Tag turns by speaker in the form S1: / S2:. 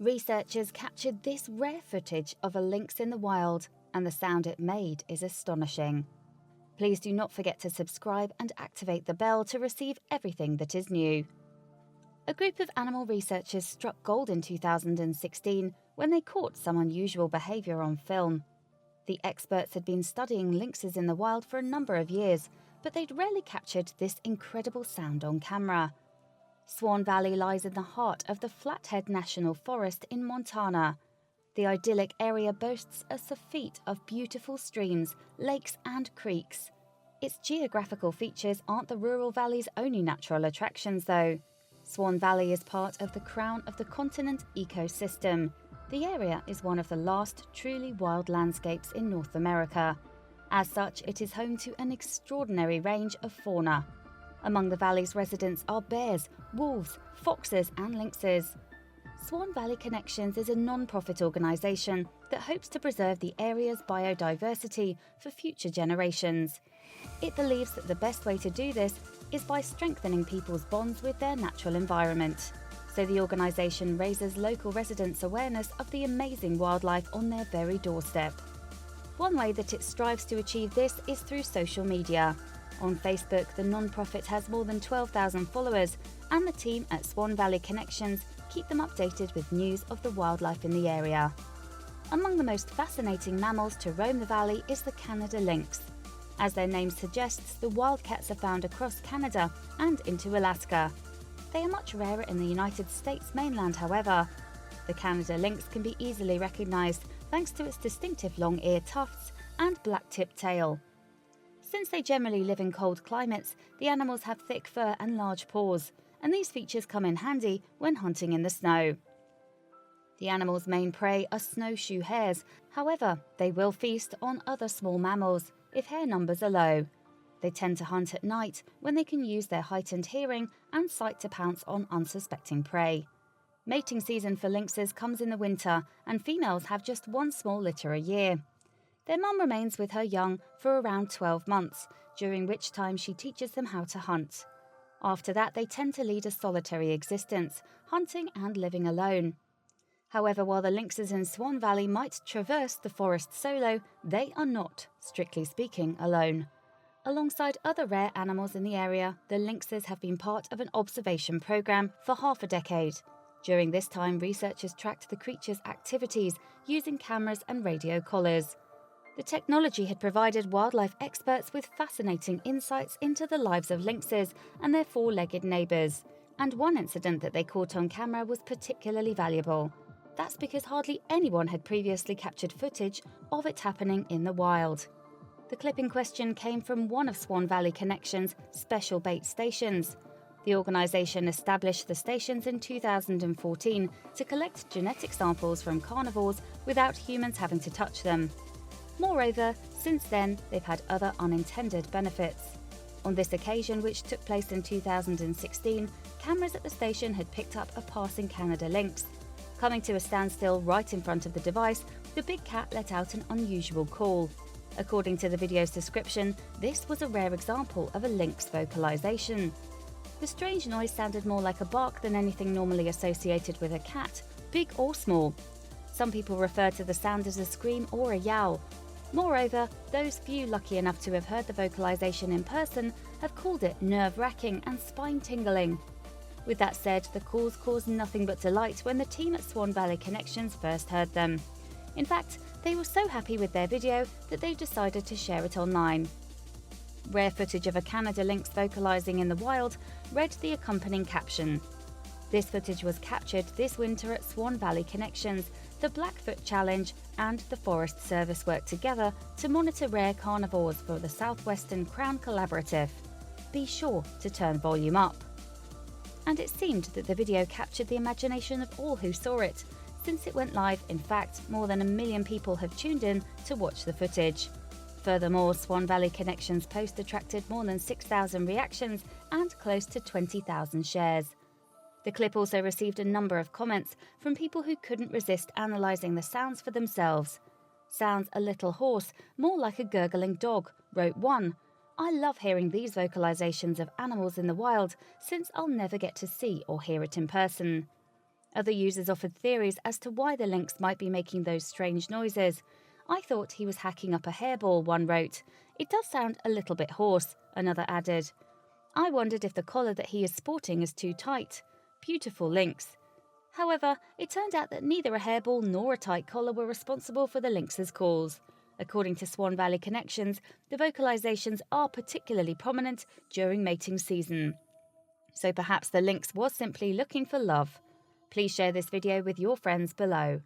S1: Researchers captured this rare footage of a lynx in the wild, and the sound it made is astonishing. Please do not forget to subscribe and activate the bell to receive everything that is new. A group of animal researchers struck gold in 2016 when they caught some unusual behaviour on film. The experts had been studying lynxes in the wild for a number of years, but they'd rarely captured this incredible sound on camera. Swan Valley lies in the heart of the Flathead National Forest in Montana. The idyllic area boasts a surfeit of beautiful streams, lakes and creeks. Its geographical features aren't the rural valley's only natural attractions, though. Swan Valley is part of the crown of the continent ecosystem. The area is one of the last truly wild landscapes in North America. As such, it is home to an extraordinary range of fauna. Among the valley's residents are bears, wolves, foxes and lynxes. Swan Valley Connections is a non-profit organisation that hopes to preserve the area's biodiversity for future generations. It believes that the best way to do this is by strengthening people's bonds with their natural environment. So the organisation raises local residents' awareness of the amazing wildlife on their very doorstep. One way that it strives to achieve this is through social media. On Facebook, the non-profit has more than 12,000 followers, and the team at Swan Valley Connections keep them updated with news of the wildlife in the area. Among the most fascinating mammals to roam the valley is the Canada lynx. As their name suggests, the wildcats are found across Canada and into Alaska. They are much rarer in the United States mainland, however. The Canada lynx can be easily recognised thanks to its distinctive long ear tufts and black-tipped tail. Since they generally live in cold climates, the animals have thick fur and large paws, and these features come in handy when hunting in the snow. The animal's main prey are snowshoe hares. However, they will feast on other small mammals if hare numbers are low. They tend to hunt at night when they can use their heightened hearing and sight to pounce on unsuspecting prey. Mating season for lynxes comes in the winter, and females have just one small litter a year. Their mum remains with her young for around 12 months, during which time she teaches them how to hunt. After that, they tend to lead a solitary existence, hunting and living alone. However, while the lynxes in Swan Valley might traverse the forest solo, they are not, strictly speaking, alone. Alongside other rare animals in the area, the lynxes have been part of an observation program for half a decade. During this time, researchers tracked the creatures' activities using cameras and radio collars. The technology had provided wildlife experts with fascinating insights into the lives of lynxes and their four-legged neighbours, and one incident that they caught on camera was particularly valuable. That's because hardly anyone had previously captured footage of it happening in the wild. The clip in question came from one of Swan Valley Connections' special bait stations. The organisation established the stations in 2014 to collect genetic samples from carnivores without humans having to touch them. Moreover, since then, they've had other unintended benefits. On this occasion, which took place in 2016, cameras at the station had picked up a passing Canada lynx. Coming to a standstill right in front of the device, the big cat let out an unusual call. According to the video's description, this was a rare example of a lynx vocalization. The strange noise sounded more like a bark than anything normally associated with a cat, big or small. Some people refer to the sound as a scream or a yowl. Moreover, those few lucky enough to have heard the vocalization in person have called it nerve-wracking and spine-tingling. With that said, the calls caused nothing but delight when the team at Swan Valley Connections first heard them. In fact, they were so happy with their video that they decided to share it online. Rare footage of a Canada lynx vocalizing in the wild read the accompanying caption. This footage was captured this winter at Swan Valley Connections. The Blackfoot Challenge and the Forest Service work together to monitor rare carnivores for the Southwestern Crown Collaborative. Be sure to turn volume up. And it seemed that the video captured the imagination of all who saw it. Since it went live, in fact, more than 1 million people have tuned in to watch the footage. Furthermore, Swan Valley Connections post attracted more than 6,000 reactions and close to 20,000 shares. The clip also received a number of comments from people who couldn't resist analysing the sounds for themselves. "Sounds a little hoarse, more like a gurgling dog," wrote one. "I love hearing these vocalisations of animals in the wild since I'll never get to see or hear it in person." Other users offered theories as to why the lynx might be making those strange noises. "I thought he was hacking up a hairball," one wrote. "It does sound a little bit hoarse," another added. "I wondered if the collar that he is sporting is too tight. Beautiful lynx." However, it turned out that neither a hairball nor a tight collar were responsible for the lynx's calls. According to Swan Valley Connections, the vocalizations are particularly prominent during mating season. So perhaps the lynx was simply looking for love. Please share this video with your friends below.